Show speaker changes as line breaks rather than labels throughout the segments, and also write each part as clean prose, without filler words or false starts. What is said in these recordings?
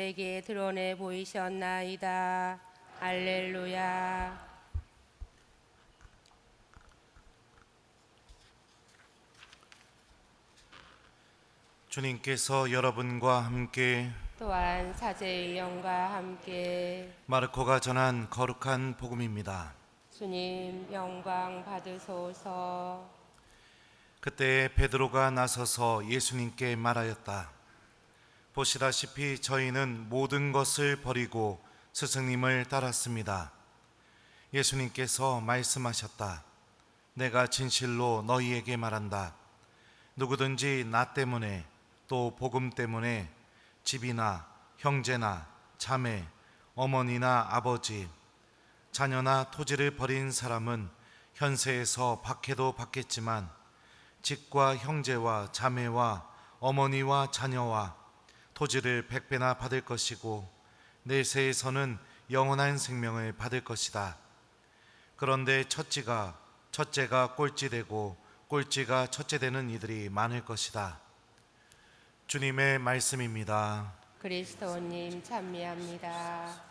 내게 드러내 보이셨나이다. 할렐루야.
주님께서 여러분과 함께
또한 사제의 영과 함께
마르코가 전한 거룩한 복음입니다.
주님 영광 받으소서.
그때 베드로가 나서서 예수님께 말하였다. 보시다시피 저희는 모든 것을 버리고 스승님을 따랐습니다. 예수님께서 말씀하셨다. 내가 진실로 너희에게 말한다. 누구든지 나 때문에 또 복음 때문에 집이나 형제나 자매, 어머니나 아버지, 자녀나 토지를 버린 사람은 현세에서 박해도 받겠지만 집과 형제와 자매와 어머니와 자녀와 토지를 100배나 받을 것이고 내세에서는 영원한 생명을 받을 것이다. 그런데 첫째가 꼴찌되고 꼴찌가 첫째 되는 이들이 많을 것이다. 주님의 말씀입니다.
그리스도님 찬미합니다.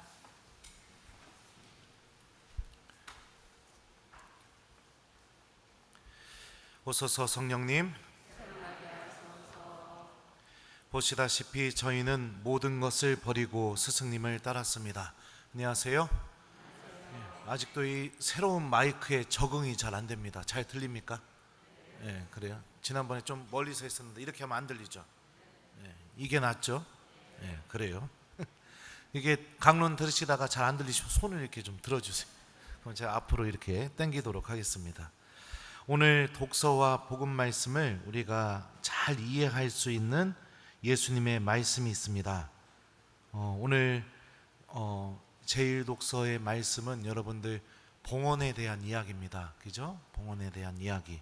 오소서 성령님, 보시다시피 저희는 모든 것을 버리고 스승님을 따랐습니다. 안녕하세요. 아직도 이 새로운 마이크에 적응이 잘 안 됩니다. 잘 들립니까? 네, 그래요. 지난번에 좀 멀리서 했었는데 이렇게 하면 안 들리죠. 네, 이게 낫죠. 네, 그래요. 이게 강론 들으시다가 잘 안 들리시면 손을 이렇게 좀 들어주세요. 그럼 제가 앞으로 이렇게 당기도록 하겠습니다. 오늘 독서와 복음 말씀을 우리가 잘 이해할 수 있는 예수님의 말씀이 있습니다. 오늘 제1독서의 말씀은 여러분들 봉헌에 대한 이야기입니다. 그죠? 봉헌에 대한 이야기.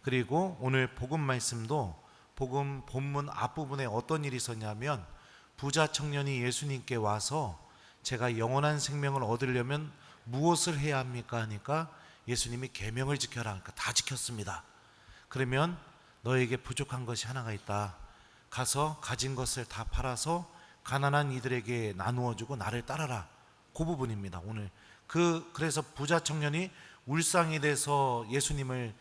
그리고 오늘 복음 말씀도 복음 본문 앞부분에 어떤 일이 있었냐면 부자 청년이 예수님께 와서 제가 영원한 생명을 얻으려면 무엇을 해야 합니까? 하니까 예수님이 계명을 지켜라. 그러니까 다 지켰습니다. 그러면 너에게 부족한 것이 하나가 있다. 가서 가진 것을 다 팔아서 가난한 이들에게 나누어 주고 나를 따라라. 그 부분입니다. 오늘 그래서 부자 청년이 울상이 돼서 예수님을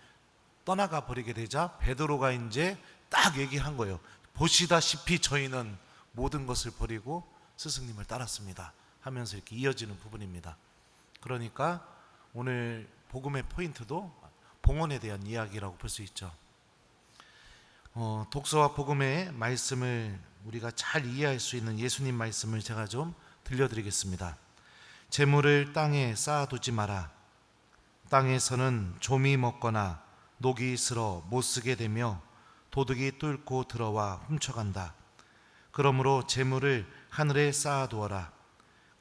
떠나가 버리게 되자 베드로가 이제 딱 얘기한 거예요. 보시다시피 저희는 모든 것을 버리고 스승님을 따랐습니다 하면서 이렇게 이어지는 부분입니다. 그러니까 오늘 복음의 포인트도 봉헌에 대한 이야기라고 볼 수 있죠. 독서와 복음의 말씀을 우리가 잘 이해할 수 있는 예수님 말씀을 제가 좀 들려드리겠습니다. 재물을 땅에 쌓아두지 마라. 땅에서는 좀이 먹거나 녹이 슬어 못 쓰게 되며 도둑이 뚫고 들어와 훔쳐간다. 그러므로 재물을 하늘에 쌓아두어라.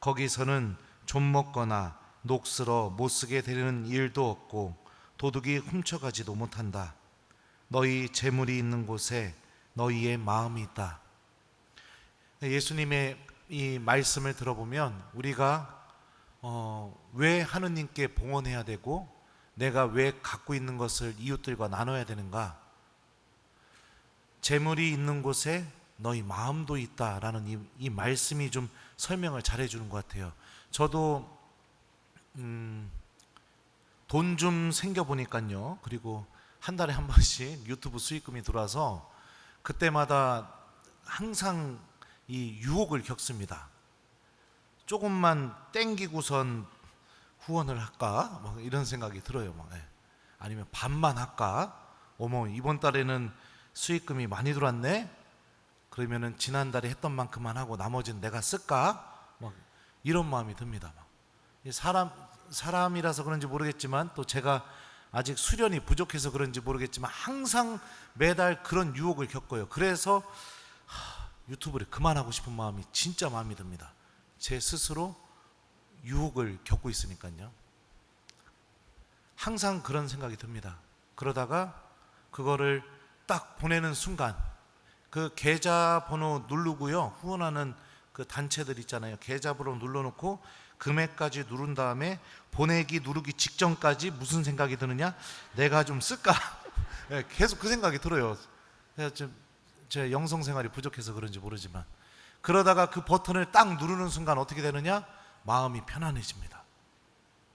거기서는 좀 먹거나 녹 슬어 못 쓰게 되는 일도 없고 도둑이 훔쳐가지도 못한다. 너희 재물이 있는 곳에 너희의 마음이 있다. 예수님의 이 말씀을 들어보면 우리가 왜 하느님께 봉헌해야 되고 내가 왜 갖고 있는 것을 이웃들과 나눠야 되는가? 재물이 있는 곳에 너희 마음도 있다라는 이 말씀이 좀 설명을 잘 해주는 것 같아요. 저도 돈 좀 생겨보니까요. 그리고 한 달에 한 번씩 유튜브 수익금이 들어와서 그때마다 항상 이 유혹을 겪습니다. 조금만 땡기고선 후원을 할까? 막 이런 생각이 들어요. 아니면 반만 할까? 어머, 이번 달에는 수익금이 많이 들어왔네? 그러면은 지난달에 했던 만큼만 하고 나머지는 내가 쓸까? 막 이런 마음이 듭니다. 사람이라서 그런지 모르겠지만 또 제가 아직 수련이 부족해서 그런지 모르겠지만 항상 매달 그런 유혹을 겪어요. 그래서 유튜브를 그만하고 싶은 마음이 진짜 마음이 듭니다. 제 스스로 유혹을 겪고 있으니까요. 항상 그런 생각이 듭니다. 그러다가 그거를 딱 보내는 순간 그 계좌번호 누르고요. 후원하는 그 단체들 있잖아요. 계좌번호 눌러놓고 금액까지 누른 다음에 보내기 누르기 직전까지 무슨 생각이 드느냐? 내가 좀 쓸까? 계속 그 생각이 들어요. 제가 영성 생활이 부족해서 그런지 모르지만 그러다가 그 버튼을 딱 누르는 순간 어떻게 되느냐? 마음이 편안해집니다.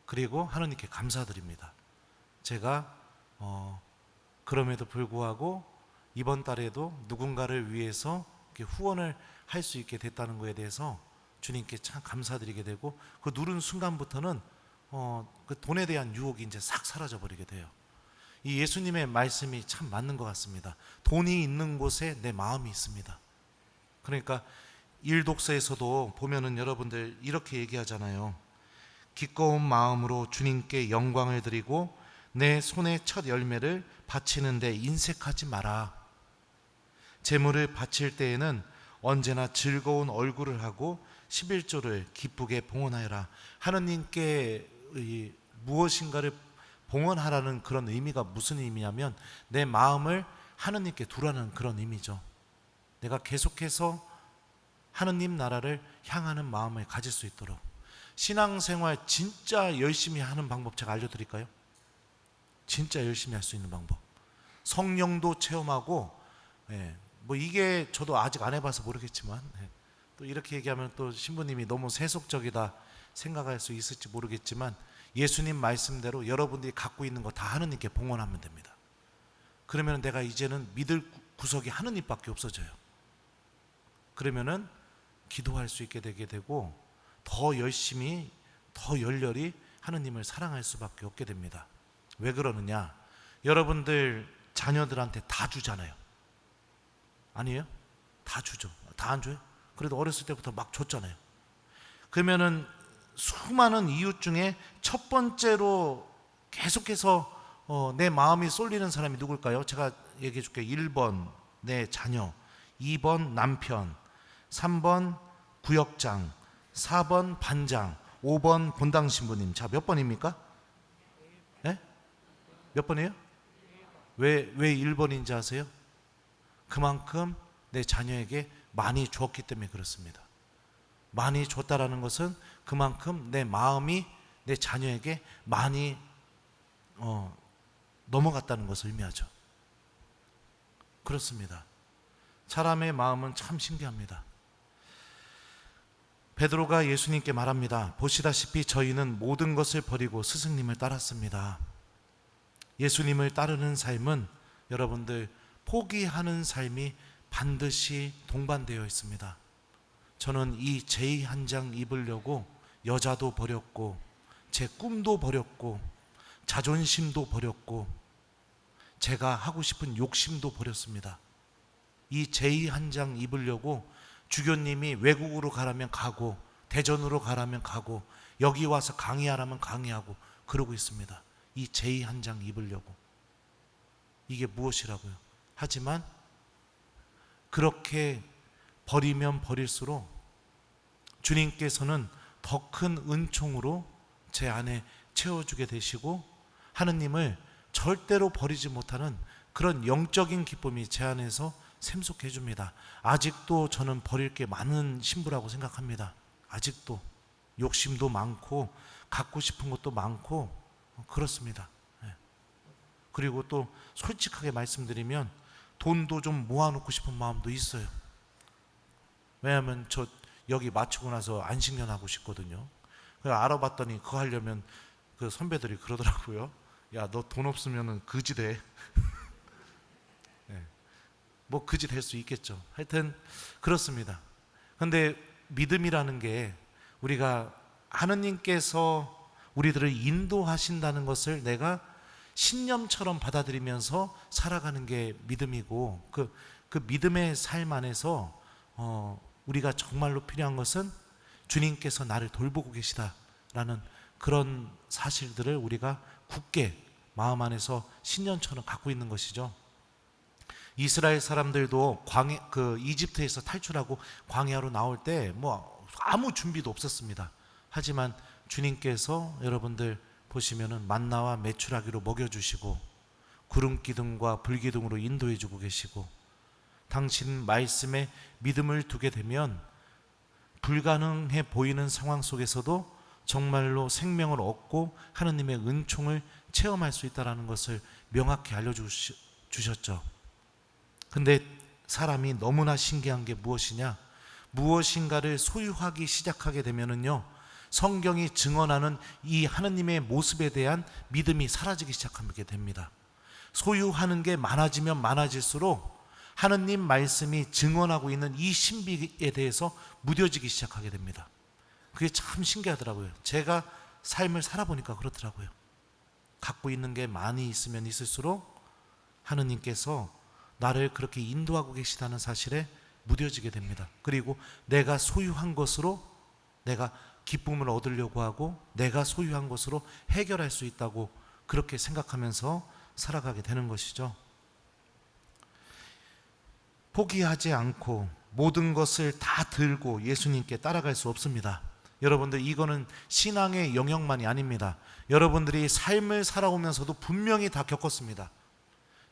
그리고 하느님께 감사드립니다. 제가 그럼에도 불구하고 이번 달에도 누군가를 위해서 후원을 할 수 있게 됐다는 것에 대해서 주님께 참 감사드리게 되고, 그 누른 순간부터는 그 돈에 대한 유혹이 이제 싹 사라져 버리게 돼요. 이 예수님의 말씀이 참 맞는 것 같습니다. 돈이 있는 곳에 내 마음이 있습니다. 그러니까 일독서에서도 보면은 여러분들 이렇게 얘기하잖아요. 기꺼운 마음으로 주님께 영광을 드리고 내 손의 첫 열매를 바치는데 인색하지 마라. 제물을 바칠 때에는 언제나 즐거운 얼굴을 하고 11조를 기쁘게 봉헌하여라. 하느님께 무엇인가를 봉헌하라는 그런 의미가 무슨 의미냐면 내 마음을 하느님께 두라는 그런 의미죠. 내가 계속해서 하느님 나라를 향하는 마음을 가질 수 있도록. 신앙생활 진짜 열심히 하는 방법 제가 알려드릴까요? 진짜 열심히 할 수 있는 방법. 성령도 체험하고, 뭐 이게 저도 아직 안 해봐서 모르겠지만, 또 이렇게 얘기하면 또 신부님이 너무 세속적이다 생각할 수 있을지 모르겠지만, 예수님 말씀대로 여러분들이 갖고 있는 거 다 하느님께 봉헌하면 됩니다. 그러면 내가 이제는 믿을 구석이 하느님밖에 없어져요. 그러면은 기도할 수 있게 되게 되고, 더 열심히 더 열렬히 하느님을 사랑할 수밖에 없게 됩니다. 왜 그러느냐? 여러분들 자녀들한테 다 주잖아요. 아니에요? 다 주죠. 다 안 줘요? 그래도 어렸을 때부터 막 줬잖아요. 그러면은 수많은 이웃 중에 첫 번째로 계속해서 내 마음이 쏠리는 사람이 누굴까요? 제가 얘기해 줄게요. 1번 내 자녀, 2번 남편, 3번 구역장, 4번 반장, 5번 본당 신부님. 자, 몇 번입니까? 네? 몇 번이에요? 왜 1번인지 아세요? 그만큼 내 자녀에게 많이 줬기 때문에 그렇습니다. 많이 줬다라는 것은 그만큼 내 마음이 내 자녀에게 많이 넘어갔다는 것을 의미하죠. 그렇습니다. 사람의 마음은 참 신기합니다. 베드로가 예수님께 말합니다. 보시다시피 저희는 모든 것을 버리고 스승님을 따랐습니다. 예수님을 따르는 삶은 여러분들 포기하는 삶이 반드시 동반되어 있습니다. 저는 이 제의 한 장 입으려고 여자도 버렸고 제 꿈도 버렸고 자존심도 버렸고 제가 하고 싶은 욕심도 버렸습니다. 이 제의 한 장 입으려고 주교님이 외국으로 가라면 가고 대전으로 가라면 가고 여기 와서 강의하라면 강의하고 그러고 있습니다. 이 제의 한 장 입으려고. 이게 무엇이라고요? 하지만 그렇게 버리면 버릴수록 주님께서는 더 큰 은총으로 제 안에 채워주게 되시고 하느님을 절대로 버리지 못하는 그런 영적인 기쁨이 제 안에서 샘솟게 해줍니다. 아직도 저는 버릴 게 많은 신부라고 생각합니다. 아직도 욕심도 많고 갖고 싶은 것도 많고 그렇습니다. 그리고 또 솔직하게 말씀드리면 돈도 좀 모아놓고 싶은 마음도 있어요. 왜냐하면 저 여기 마치고 나서 안식년 하고 싶거든요. 그래서 알아봤더니 그거 하려면 그 선배들이 그러더라고요. 야, 너 돈 없으면 그지 돼. 뭐 그지 될 수 있겠죠. 하여튼 그렇습니다. 그런데 믿음이라는 게 우리가 하느님께서 우리들을 인도하신다는 것을 내가 신념처럼 받아들이면서 살아가는 게 믿음이고 그 믿음의 삶 안에서 우리가 정말로 필요한 것은 주님께서 나를 돌보고 계시다라는 그런 사실들을 우리가 굳게 마음 안에서 신념처럼 갖고 있는 것이죠. 이스라엘 사람들도 이집트에서 탈출하고 광야로 나올 때 뭐 아무 준비도 없었습니다. 하지만 주님께서 여러분들 보시면은 만나와 메추라기로 먹여주시고 구름 기둥과 불 기둥으로 인도해주고 계시고 당신 말씀에 믿음을 두게 되면 불가능해 보이는 상황 속에서도 정말로 생명을 얻고 하느님의 은총을 체험할 수 있다는 것을 명확히 알려주셨죠. 근데 사람이 너무나 신기한 게 무엇이냐? 무엇인가를 소유하기 시작하게 되면은요, 성경이 증언하는 이 하느님의 모습에 대한 믿음이 사라지기 시작하게 됩니다. 소유하는 게 많아지면 많아질수록 하느님 말씀이 증언하고 있는 이 신비에 대해서 무뎌지기 시작하게 됩니다. 그게 참 신기하더라고요. 제가 삶을 살아보니까 그렇더라고요. 갖고 있는 게 많이 있으면 있을수록 하느님께서 나를 그렇게 인도하고 계시다는 사실에 무뎌지게 됩니다. 그리고 내가 소유한 것으로 내가 기쁨을 얻으려고 하고 내가 소유한 것으로 해결할 수 있다고 그렇게 생각하면서 살아가게 되는 것이죠. 포기하지 않고 모든 것을 다 들고 예수님께 따라갈 수 없습니다. 여러분들, 이거는 신앙의 영역만이 아닙니다. 여러분들이 삶을 살아오면서도 분명히 다 겪었습니다.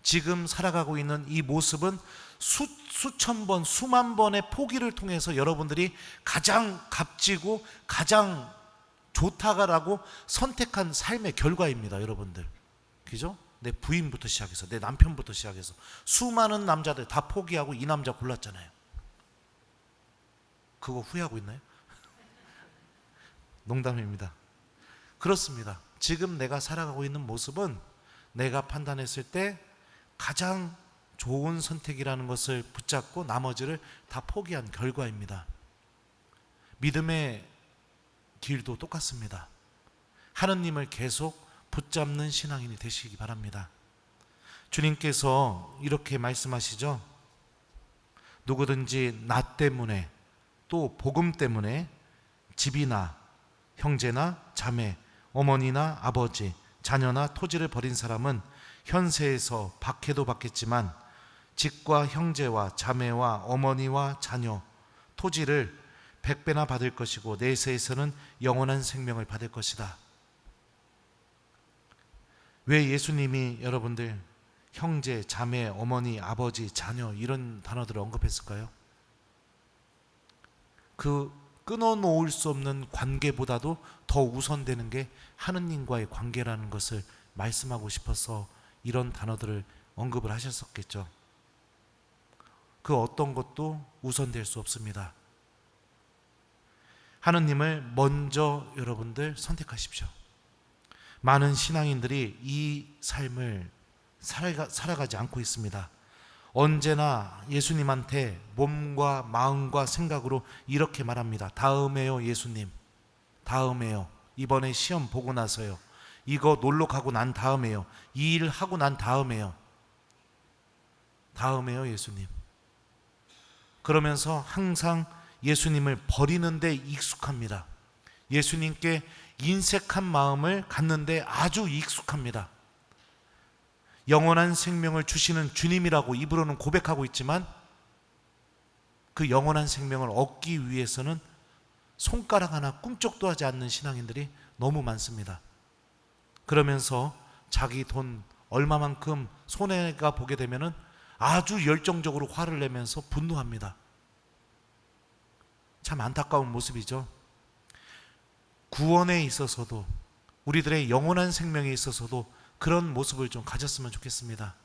지금 살아가고 있는 이 모습은 수천 번, 수만 번의 포기를 통해서 여러분들이 가장 값지고 가장 좋다라고 선택한 삶의 결과입니다. 여러분들, 그죠? 내 부인부터 시작해서 내 남편부터 시작해서 수많은 남자들 다 포기하고 이 남자 골랐잖아요. 그거 후회하고 있나요? 농담입니다. 그렇습니다. 지금 내가 살아가고 있는 모습은 내가 판단했을 때 가장 좋은 선택이라는 것을 붙잡고 나머지를 다 포기한 결과입니다. 믿음의 길도 똑같습니다. 하느님을 계속 붙잡는 신앙인이 되시기 바랍니다. 주님께서 이렇게 말씀하시죠. 누구든지 나 때문에 또 복음 때문에 집이나 형제나 자매, 어머니나 아버지, 자녀나 토지를 버린 사람은 현세에서 박해도 받겠지만 집과 형제와 자매와 어머니와 자녀, 토지를 100배나 받을 것이고 내세에서는 영원한 생명을 받을 것이다. 왜 예수님이 여러분들 형제, 자매, 어머니, 아버지, 자녀 이런 단어들을 언급했을까요? 그 끊어놓을 수 없는 관계보다도 더 우선되는 게 하느님과의 관계라는 것을 말씀하고 싶어서 이런 단어들을 언급을 하셨었겠죠. 그 어떤 것도 우선될 수 없습니다. 하느님을 먼저 여러분들 선택하십시오. 많은 신앙인들이 이 삶을 살아가지 않고 있습니다. 언제나 예수님한테 몸과 마음과 생각으로 이렇게 말합니다. 다음에요, 예수님. 다음에요. 이번에 시험 보고 나서요. 이거 놀러 가고 난 다음에요. 이 일 하고 난 다음에요. 다음에요, 예수님. 그러면서 항상 예수님을 버리는 데 익숙합니다. 예수님께 인색한 마음을 갖는데 아주 익숙합니다. 영원한 생명을 주시는 주님이라고 입으로는 고백하고 있지만 그 영원한 생명을 얻기 위해서는 손가락 하나 꿈쩍도 하지 않는 신앙인들이 너무 많습니다. 그러면서 자기 돈 얼마만큼 손해가 보게 되면은 아주 열정적으로 화를 내면서 분노합니다. 참 안타까운 모습이죠. 구원에 있어서도 우리들의 영원한 생명에 있어서도 그런 모습을 좀 가졌으면 좋겠습니다.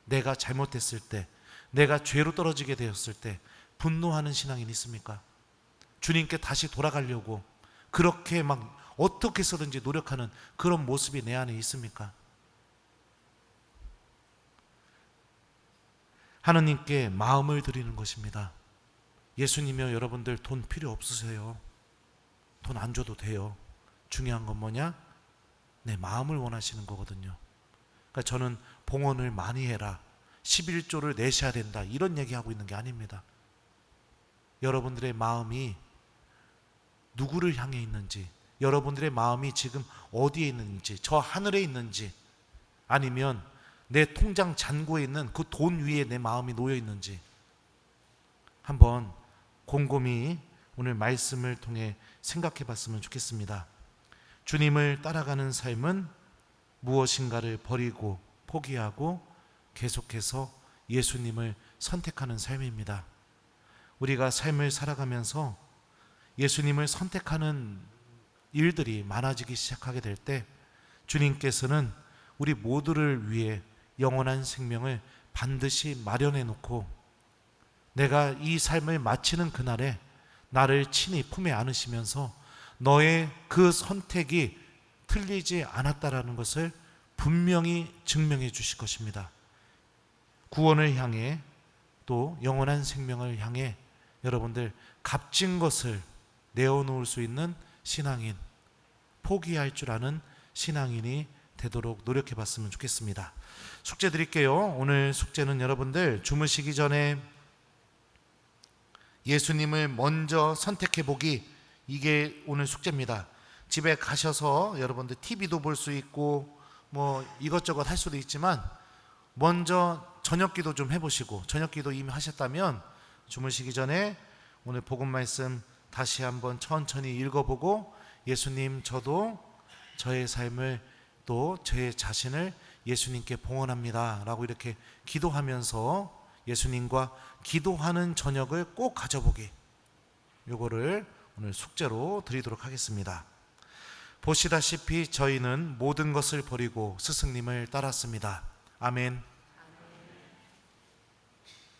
내가 잘못했을 때, 내가 죄로 떨어지게 되었을 때 분노하는 신앙인이 있습니까? 주님께 다시 돌아가려고 그렇게 막 어떻게 해서든지 노력하는 그런 모습이 내 안에 있습니까? 하느님께 마음을 드리는 것입니다. 예수님이요, 여러분들 돈 필요 없으세요. 돈 안 줘도 돼요. 중요한 건 뭐냐? 내 마음을 원하시는 거거든요. 그러니까 저는 봉헌을 많이 해라, 11조를 내셔야 된다, 이런 얘기하고 있는 게 아닙니다. 여러분들의 마음이 누구를 향해 있는지, 여러분들의 마음이 지금 어디에 있는지, 저 하늘에 있는지, 아니면 내 통장 잔고에 있는 그 돈 위에 내 마음이 놓여 있는지 한번 곰곰이 오늘 말씀을 통해 생각해 봤으면 좋겠습니다. 주님을 따라가는 삶은 무엇인가를 버리고 포기하고 계속해서 예수님을 선택하는 삶입니다. 우리가 삶을 살아가면서 예수님을 선택하는 일들이 많아지기 시작하게 될 때 주님께서는 우리 모두를 위해 영원한 생명을 반드시 마련해 놓고 내가 이 삶을 마치는 그날에 나를 친히 품에 안으시면서 너의 그 선택이 틀리지 않았다라는 것을 분명히 증명해 주실 것입니다. 구원을 향해 또 영원한 생명을 향해 여러분들 값진 것을 내어놓을 수 있는 신앙인, 포기할 줄 아는 신앙인이 되도록 노력해 봤으면 좋겠습니다. 숙제 드릴게요. 오늘 숙제는 여러분들 주무시기 전에 예수님을 먼저 선택해 보기, 이게 오늘 숙제입니다. 집에 가셔서 여러분들 TV도 볼 수 있고 뭐 이것저것 할 수도 있지만 먼저 저녁 기도 좀 해보시고, 저녁 기도 이미 하셨다면 주무시기 전에 오늘 복음 말씀 다시 한번 천천히 읽어보고, 예수님, 저도 저의 삶을 또 제 자신을 예수님께 봉헌합니다 라고 이렇게 기도하면서 예수님과 기도하는 저녁을 꼭 가져보기, 요거를 오늘 숙제로 드리도록 하겠습니다. 보시다시피 저희는 모든 것을 버리고 스승님을 따랐습니다. 아멘.